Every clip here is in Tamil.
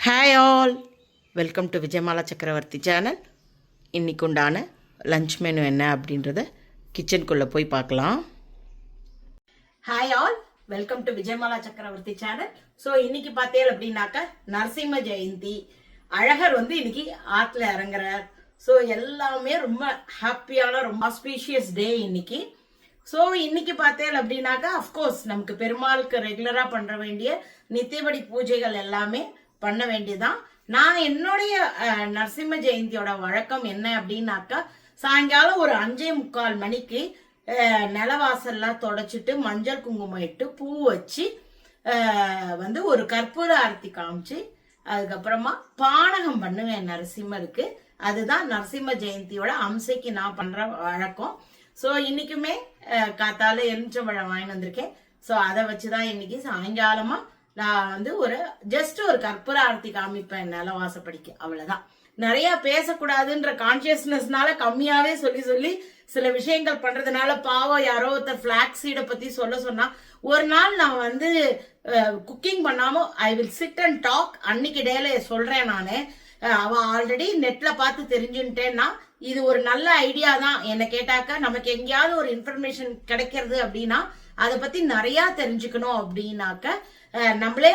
Hi all, welcome to Vijayamala சக்கரவர்த்தி சேனல். இன்றைக்கு உண்டான லஞ்ச் மெனு என்ன அப்படின்றத கிச்சனுக்குள்ளே போய் பார்க்கலாம். Hi all, welcome to Vijayamala சக்கரவர்த்தி சேனல். ஸோ இன்னைக்கு பார்த்தேன் அப்படின்னாக்கா நரசிம்ம ஜெயந்தி. அழகர் இன்னைக்கு ஆற்றுல இறங்குறார். ஸோ எல்லாமே ரொம்ப ஹாப்பியான ரொம்ப ஆஸ்பீஷியஸ் டே இன்னைக்கு. ஸோ இன்னைக்கு பார்த்தேன் அப்படின்னாக்கா அஃப்கோர்ஸ் நமக்கு பெருமாளுக்கு ரெகுலராக பண்ணுற வேண்டிய நித்தியபடி பூஜைகள் எல்லாமே பண்ண வேண்டியதான். நான் என்னுடைய நரசிம்ம ஜெயந்தியோட வழக்கம் என்ன அப்படின்னாக்கா, சாயங்காலம் ஒரு 5:45 மணிக்கு நிலவாசல்லாம் தொடச்சிட்டு மஞ்சள் குங்குமம் இட்டு பூ வச்சு ஒரு கற்பூர ஆரத்தி காமிச்சு அதுக்கப்புறமா பானகம் பண்ணுவேன் நரசிம்மருக்கு. அதுதான் நரசிம்ம ஜெயந்தியோட அம்சைக்கு நான் பண்ற வழக்கம். ஸோ இன்னைக்குமே காத்தால எலுமிச்சம்பழம் வாங்கி வந்திருக்கேன். ஸோ அதை வச்சுதான் இன்னைக்கு சாயங்காலமா நான் ஒரு கற்பூர ஆரத்தி காமிப்பேன் நிலவாசப்படிக்கு. அவ்வளவுதான். நிறைய பேசக்கூடாதுன்ற கான்சியஸ்னஸ்னால கம்மியாவே சொல்லி சொல்லி சில விஷயங்கள் பண்றதுனால பாவம் யாரோ ஒருத்தர் பிளாக் சீடை பத்தி சொன்னா ஒரு நாள் நான் குக்கிங் பண்ணாம I will sit and talk அன்னைக்கு டேல சொல்றேன். நானு அவ ஆல்ரெடி நெட்ல பார்த்து தெரிஞ்சுட்டேன்னா இது ஒரு நல்ல ஐடியா தான். என்ன கேட்டாக்கா நமக்கு எங்கேயாவது ஒரு இன்ஃபர்மேஷன் கிடைக்கிறது அப்படின்னா அதை பத்தி நிறைய தெரிஞ்சுக்கணும் அப்படின்னாக்க நம்மளே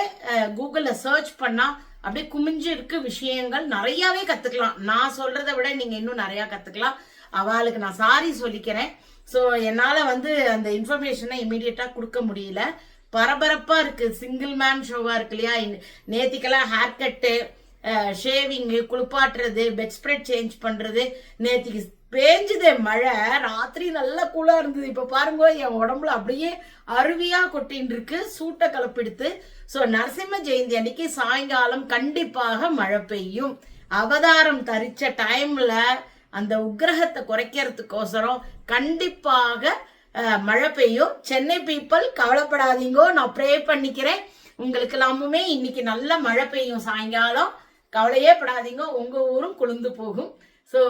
கூகுள்ல சர்ச் பண்ணா அப்படியே குமிஞ்சு இருக்கு விஷயங்கள் நிறையவே கத்துக்கலாம். நான் சொல்றதை விட நீங்க இன்னும் நிறைய கத்துக்கலாம். அவளுக்கு நான் சாரி சொல்லிக்கிறேன். ஸோ என்னால அந்த இன்ஃபர்மேஷனை இமீடியட்டா கொடுக்க முடியல. பரபரப்பா இருக்கு, சிங்கிள் மேன் ஷோவா இருக்கு இல்லையா. நேத்திக்கெல்லாம் ஹேர் கட்டு, ஷேவிங்கு, குளிப்பாட்டுறது, பெட் ஸ்ப்ரெட் சேஞ்ச் பண்றது. நேத்திக்கு பேஞ்சுதே மழை, ராத்திரி நல்லா கூலா இருந்தது. இப்ப பாருங்க என் உடம்புல அப்படியே அருவியா கொட்டின்னு இருக்கு, சூட்டை கலப்பிடுத்து. சோ நரசிம்ம ஜெயந்தி அன்னைக்கு சாயங்காலம் கண்டிப்பாக மழை பெய்யும். அவதாரம் தரிச்ச டைம்ல அந்த உக்கிரகத்தை குறைக்கிறதுக்கோசரம் கண்டிப்பாக மழை பெய்யும். சென்னை பீப்பிள் கவலைப்படாதீங்கோ, நான் ப்ரே பண்ணிக்கிறேன். உங்களுக்கு எல்லாமுமே இன்னைக்கு நல்ல மழை பெய்யும் சாயங்காலம். கவலையே படாதீங்க, உங்க ஊரும் குளிர்ந்து போகும். ஸோ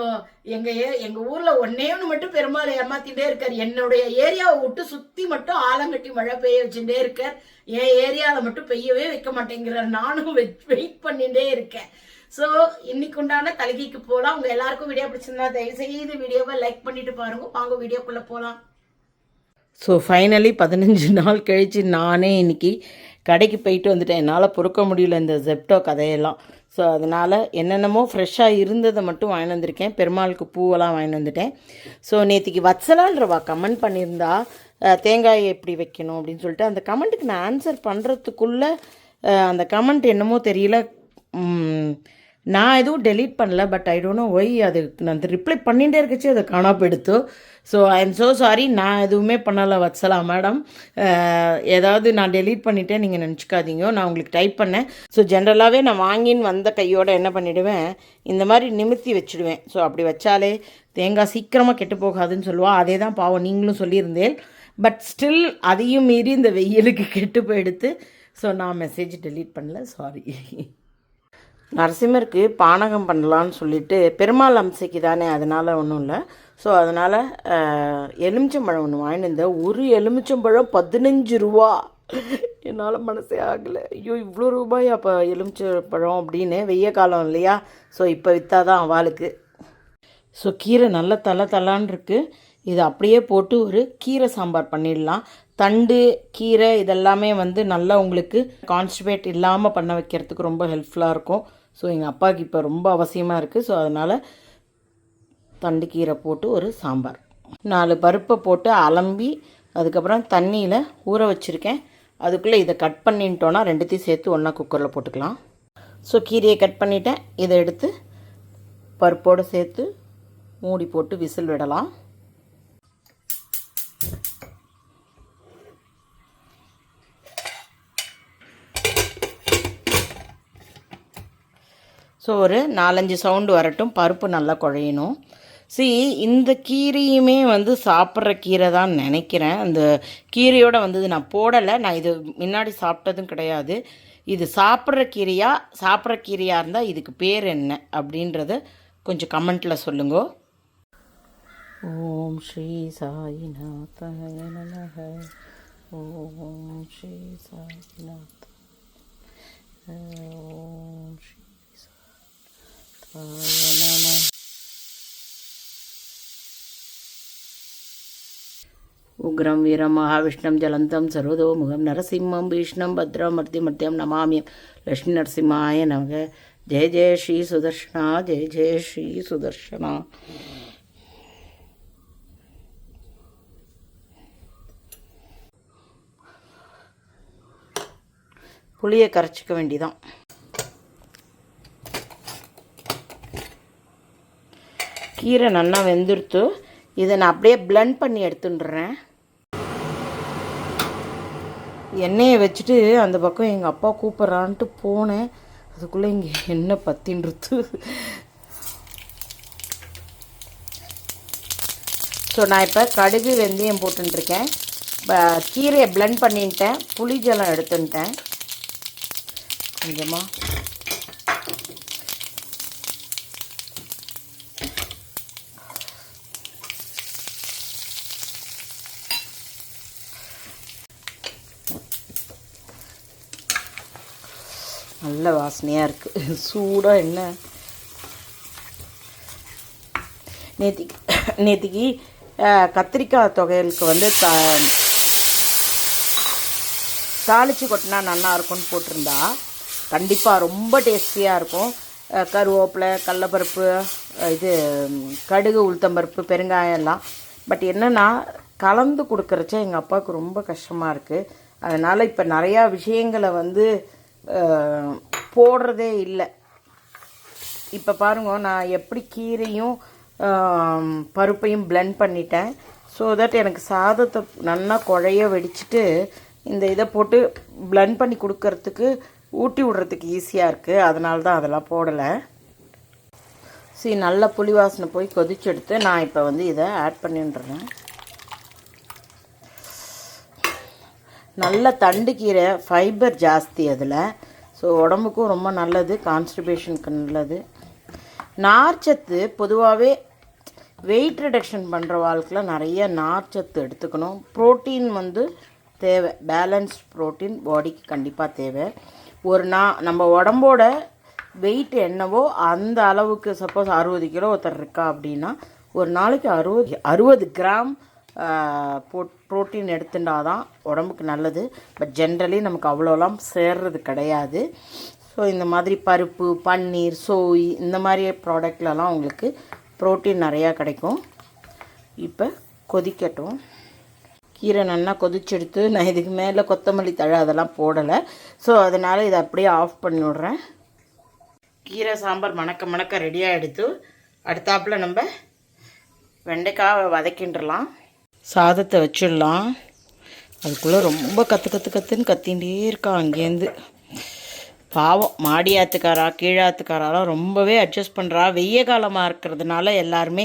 எங்க ஊர்ல ஒன்னே ஒன்று மட்டும் பெருமாள் ஏமாத்திட்டே இருக்காரு. என்னுடைய ஏரியாவை விட்டு சுத்தி மட்டும் ஆலங்கட்டி மழை பெய்ய வச்சுட்டே இருக்கார். என் ஏரியாவில மட்டும் பெய்யவே வைக்க மாட்டேங்கிறார். நானும் வெயிட் பண்ணிட்டே இருக்கேன். ஸோ இன்னைக்கு உண்டான தலைகைக்கு போகலாம். உங்க எல்லாருக்கும் வீடியோ பிடிச்சிருந்தா தயவு செய்து வீடியோவை லைக் பண்ணிட்டு பாருங்க. வாங்க வீடியோக்குள்ள போகலாம். ஸோ ஃபைனலி 15 நாள் கழிச்சு நானே இன்னைக்கு கடைக்கு போயிட்டு வந்துட்டேன். என்னால் பொறுக்க முடியல இந்த ஜெப்டோ கதையெல்லாம். ஸோ அதனால் என்னென்னமோ ஃப்ரெஷ்ஷாக இருந்ததை மட்டும் வாங்கிட்டு வந்திருக்கேன். பெருமாளுக்கு பூவெல்லாம் வாங்கிட்டு வந்துட்டேன். ஸோ நேற்றுக்கு வத்சலான்றவா கமெண்ட் பண்ணியிருந்தா தேங்காயை எப்படி வைக்கணும் அப்படின்னு சொல்லிட்டு, அந்த கமெண்ட்டுக்கு நான் ஆன்சர் பண்ணுறதுக்குள்ளே அந்த கமெண்ட் என்னமோ தெரியல, நான் எதுவும் டெலீட் பண்ணல. But I don't know Y அது நான் ரிப்ளை பண்ணிகிட்டே இருக்கச்சு அதை காணா போயிடுத்து. So I am so sorry. நான் எதுவுமே பண்ணலை வத்சலா மேடம். ஏதாவது நான் டெலீட் பண்ணிட்டேன் நீங்கள் நினச்சிக்காதீங்க. நான் உங்களுக்கு டைப் பண்ணேன். ஸோ ஜென்ரலாகவே நான் வாங்கின்னு வந்த கையோடு என்ன பண்ணிவிடுவேன், இந்த மாதிரி நிமித்தி வச்சுடுவேன். ஸோ அப்படி வச்சாலே தேங்காய் சீக்கிரமாக கெட்டு போகாதுன்னு சொல்லுவாள். அதே தான் பாவம் நீங்களும் சொல்லியிருந்தேன். பட் ஸ்டில் அதையும் மீறி இந்த வெயிலுக்கு கெட்டு போயிடுத்து. ஸோ நான் மெசேஜ் டெலீட் பண்ணல, சாரி. நரசிம்மருக்கு பானகம் பண்ணலான்னு சொல்லிட்டு, பெருமாள் அம்சைக்கு தானே, அதனால் ஒன்றும் இல்லை. ஸோ அதனால் எலுமிச்சம்பழம் ஒன்று வாங்கிட்டு இருந்தேன். ஒரு எலுமிச்சம்பழம் 15 ரூபா. என்னால் மனசே ஆகலை. ஐயோ இவ்வளோ ரூபாய் அப்போ எலுமிச்சம்பழம் அப்படின்னு. வெய்ய காலம் இல்லையா. ஸோ இப்போ விற்றாதான் அவளுக்கு. ஸோ கீரை நல்ல தலான்னு இருக்குது. இது அப்படியே போட்டு ஒரு கீரை சாம்பார் பண்ணிடலாம். தண்டு கீரை இதெல்லாமே நல்லா உங்களுக்கு கான்ஸ்டிபேட் இல்லாமல் பண்ண வைக்கிறதுக்கு ரொம்ப ஹெல்ப்ஃபுல்லாக இருக்கும். ஸோ எங்கள் அப்பாவுக்கு இப்போ ரொம்ப அவசியமாக இருக்குது. ஸோ அதனால் தண்டு கீரை போட்டு ஒரு சாம்பார். 4 பருப்பை போட்டு அலம்பி அதுக்கப்புறம் தண்ணியில் ஊற வச்சுருக்கேன். அதுக்குள்ளே இதை கட் பண்ணிட்டோன்னா ரெண்டுத்தையும் சேர்த்து ஒன்றா குக்கரில் போட்டுக்கலாம். ஸோ கீரையை கட் பண்ணிவிட்டேன். இதை எடுத்து பருப்போடு சேர்த்து மூடி போட்டு விசில் விடலாம். ஸோ ஒரு 4-5 சவுண்டு வரட்டும். பருப்பு நல்லா குழையணும். இந்த கீரையுமே சாப்பிட்ற கீரை தான் நினைக்கிறேன். அந்த கீரையோடு நான் போடலை. நான் இது முன்னாடி சாப்பிட்டதும் கிடையாது. இது சாப்பிட்ற கீரையாக இருந்தால் இதுக்கு பேர் என்ன அப்படின்றத கொஞ்சம் கமெண்ட்டில் சொல்லுங்க. ஓம் ஸ்ரீ சாயிநாதாய நமஹ. ஓம் ஸ்ரீ சாயிநாத. ஓம் ஸ்ரீ உக்ரம் வீரம் மகாவிஷ்ணம் ஜலந்தம் சர்வதோமுகம் நரசிம்மம் பீஷ்ணம் பத்ரம் மர்த்திமர்த்தியம் நமாமியம் லக்ஷ்மி நரசிம்மாய நமக. ஜெய ஜெய ஸ்ரீ சுதர்ஷனா, ஜெய ஜெய ஸ்ரீ சுதர்ஷனா. புளியை கரைச்சிக்க வேண்டிதான். கீரை நல்லா வெந்துடுத்து. இதை நான் அப்படியே பிளெண்ட் பண்ணி எடுத்துட்டுறேன். எண்ணெயை வச்சுட்டு அந்த பக்கம் எங்கள் அப்பா கூப்பிட்றான்ட்டு போனேன். அதுக்குள்ளே இங்கே எண்ணெய் பத்தின்றது. ஸோ நான் இப்போ கடுகு வெந்தயம் போட்டுருக்கேன். கீரையை பிளெண்ட் பண்ணிட்டேன். புளி ஜலம் எடுத்துட்டேன் கொஞ்சமாக. நல்ல வாசனையாக இருக்குது. சூடாக என்ன நேத்திக்கு கத்திரிக்காய் தொகையலுக்கு வந்து தாளித்து கொட்டினா நல்லா இருக்கும்னு போட்டிருந்தா கண்டிப்பாக ரொம்ப டேஸ்டியாக இருக்கும். கருவேப்பிலை, கடலப்பருப்பு, இது கடுகு, உளுத்தம்பருப்பு, பெருங்காயம் எல்லாம். பட் என்னென்னா கலந்து கொடுக்குறச்ச எங்கள் அப்பாவுக்கு ரொம்ப கஷ்டமாக இருக்குது. அதனால் இப்போ நிறையா விஷயங்களை வந்து போடுறதே இல்லை. இப்போ பாருங்க, நான் எப்படி கீரையும் பருப்பையும் பிளெண்ட் பண்ணிட்டேன். ஸோ தட் எனக்கு சாதத்தை நல்லா குழைய வெடிச்சிட்டு இந்த இதை போட்டு பிளெண்ட் பண்ணி கொடுக்கறதுக்கு ஊட்டி விடுறதுக்கு ஈஸியாக இருக்குது. அதனால தான் அதெல்லாம் போடலை. சரி, நல்ல புளி வாசனை போய் கொதிச்செடுத்து நான் இப்போ வந்து இதை ஆட் பண்ணிடுறேன். நல்ல தண்டு கீரை, ஃபைபர் ஜாஸ்தி அதில். ஸோ உடம்புக்கும் ரொம்ப நல்லது, கான்ஸ்டிபேஷனுக்கு நல்லது. நார்ச்சத்து பொதுவாகவே வெயிட் ரிடக்ஷன் பண்ணுற வாழ்க்கையில் நிறைய நார்ச்சத்து எடுத்துக்கணும். ப்ரோட்டீன் வந்து தேவை, பேலன்ஸ்ட் ப்ரோட்டீன் பாடிக்கு கண்டிப்பாக தேவை. நம்ம உடம்போட வெயிட் என்னவோ அந்த அளவுக்கு, சப்போஸ் 60 கிலோ ஒருத்தர் இருக்கா அப்படின்னா ஒரு நாளைக்கு 60 கிராம் ப்ரோட்டீன் எடுத்துட்டாதான் உடம்புக்கு நல்லது. பட் ஜென்ரலி நமக்கு அவ்வளோலாம் சேர்றது கிடையாது. ஸோ இந்த மாதிரி பருப்பு, பன்னீர், சோய் இந்த மாதிரி ப்ராடக்ட்லலாம் உங்களுக்கு ப்ரோட்டீன் நிறையா கிடைக்கும். இப்போ கொதிக்கட்டும். கீரை நல்லா கொதிச்செடுத்து நான் இதுக்கு மேலே கொத்தமல்லி தழை அதெல்லாம் போடலை. ஸோ அதனால் இதை அப்படியே ஆஃப் பண்ணி விட்றேன். கீரை சாம்பார் மணக்க மணக்க ரெடியாக எடுத்து அடுத்தாப்பில் நம்ம வெண்டைக்காவை வதக்கின்றலாம். சாதத்தை வச்சிடலாம். அதுக்குள்ளே ரொம்ப கற்றுன்னு கத்திகிட்டே இருக்கான் அங்கேருந்து. பாவம், மாடியாத்துக்காரா கீழாத்துக்காரெல்லாம் ரொம்பவே அட்ஜஸ்ட் பண்ணுறா. வெய்ய காலமாக இருக்கிறதுனால எல்லாருமே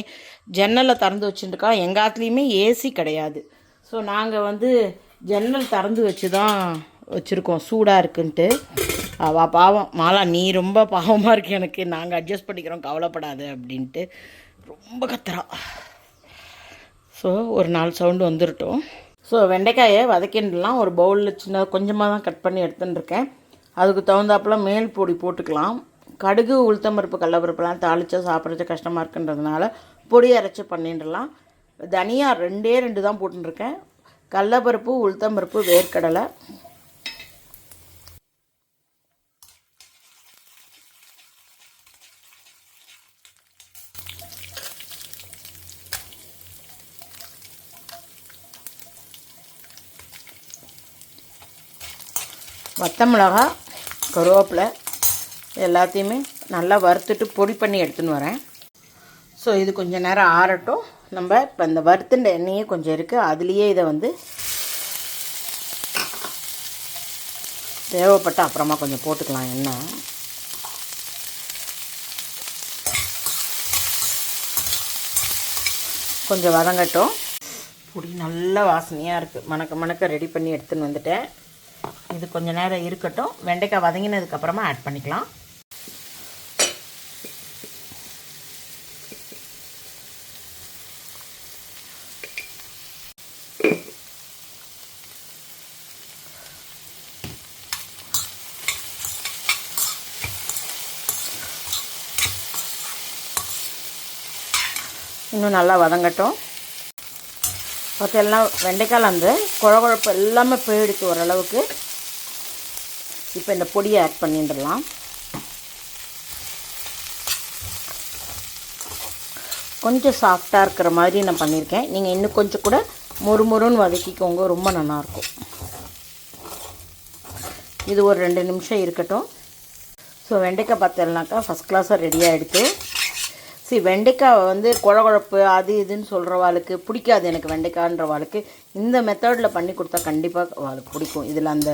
ஜன்னலை திறந்து வச்சுட்டுருக்கா. எங்கள் ஆத்துலேயுமே ஏசி கிடையாது. ஸோ நாங்கள் வந்து ஜன்னல் திறந்து வச்சு தான் வச்சுருக்கோம், சூடாக இருக்குன்ட்டு. பாவம் மாலா, நீ ரொம்ப பாவமாக இருக்கு எனக்கு, நாங்கள் அட்ஜஸ்ட் பண்ணிக்கிறோம், கவலைப்படாது அப்படின்ட்டு ரொம்ப கத்துறா. ஸோ ஒரு 4 சவுண்டு வந்துருட்டோம். ஸோ வெண்டைக்காயை வதக்கிடலாம். ஒரு பவுலில் சின்ன கொஞ்சமாக தான் கட் பண்ணி எடுத்துட்டுருக்கேன். அதுக்கு தகுந்தாப்பில் மேல் பொடி போட்டுக்கலாம். கடுகு, உளுத்தம்பருப்பு, கடலப்பருப்புலாம் தாளித்தா சாப்பிட்றது கஷ்டமாக இருக்குன்றதுனால பொடி அரைச்சி பண்ணிடலாம். தனியா 2 தான் போட்டுருக்கேன். கடலப்பருப்பு, உளுத்தம்பருப்பு, வேர்க்கடலை, வத்தமிளகா, கருவேப்பிலை எல்லாத்தையுமே நல்லா வறுத்துட்டு பொடி பண்ணி எடுத்துன்னு வரேன். ஸோ இது கொஞ்சம் நேரம் ஆறட்டும். நம்ம இப்போ இந்த வறுத்துன்ற எண்ணெயே கொஞ்சம் இருக்குது, அதுலேயே இதை வந்து தேவைப்பட்ட அப்புறமா கொஞ்சம் போட்டுக்கலாம். எண்ணெய் கொஞ்சம் வதங்கட்டும். பொடி நல்ல வாசனையாக இருக்குது, மணக்க மணக்க ரெடி பண்ணி எடுத்துன்னு வந்துட்டேன். இது கொஞ்சம் நேரம் இருக்கட்டும். வெண்டைக்காய் வதங்கினதுக்கப்புறமா ஆட் பண்ணிக்கலாம். இன்னும் நல்லா வதங்கட்டும். பார்த்தெல்லாம் வெண்டைக்காயில் அந்த குழகுழப்பு எல்லாமே போயிடுத்து ஓரளவுக்கு. இப்போ இந்த பொடியை ஆட் பண்ணிடலாம். கொஞ்சம் சாஃப்டாக இருக்கிற மாதிரி நான் பண்ணியிருக்கேன். நீங்கள் இன்னும் கொஞ்சம் கூட மொறுமொறுன்னு வதக்கிக்கோங்க, ரொம்ப நல்லாயிருக்கும். இது ஒரு 2 நிமிஷம் இருக்கட்டும். ஸோ வெண்டைக்காய் பார்த்தேன்னாக்கா ஃபஸ்ட் கிளாஸாக ரெடியாக எடுத்து. வெண்டைக்காய் வந்து குழகுழப்பு அது இதுன்னு சொல்கிறவாளுக்கு பிடிக்காது. எனக்கு வெண்டைக்காய்ன்றவாளுக்கு இந்த மெத்தடில் பண்ணி கொடுத்தா கண்டிப்பாக அவளுக்கு பிடிக்கும். இதில் அந்த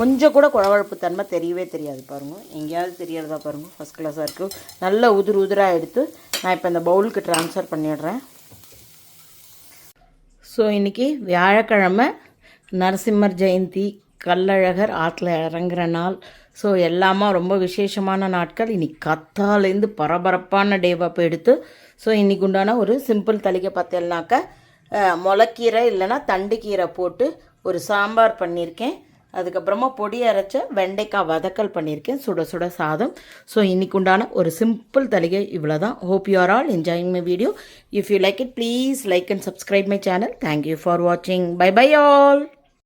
கொஞ்சம் கூட குழகுழப்பு தன்மை தெரியவே தெரியாது. பாருங்கள், எங்கேயாவது தெரியறதா பாருங்கள், ஃபஸ்ட் கிளாஸாக இருக்குது. நல்லா உதிராக எடுத்து நான் இப்போ இந்த பவுலுக்கு ட்ரான்ஸ்ஃபர் பண்ணிடுறேன். ஸோ இன்றைக்கி வியாழக்கிழமை, நரசிம்மர் ஜெயந்தி, கள்ளழகர் ஆற்றுல இறங்குற நாள். ஸோ எல்லாமே ரொம்ப விசேஷமான நாட்கள். இன்றைக்கி கத்தாலேருந்து பரபரப்பான டேவாக போய் எடுத்து. ஸோ இன்றைக்கி உண்டான ஒரு சிம்பிள் தளிகை பார்த்தேன்னாக்கா முளைக்கீரை இல்லைன்னா தண்டுக்கீரை போட்டு ஒரு சாம்பார் பண்ணியிருக்கேன். அதுக்கப்புறமா பொடி அரைச்ச வெண்டைக்காய் வதக்கல் பண்ணியிருக்கேன், சுட சுட சாதம். ஸோ இன்றைக்கு உண்டான ஒரு சிம்பிள் தளிகை இவ்வளோ தான். Hope you are all enjoying my video. If you like it, please like and subscribe my channel. Thank you for வாட்சிங். Bye bye all.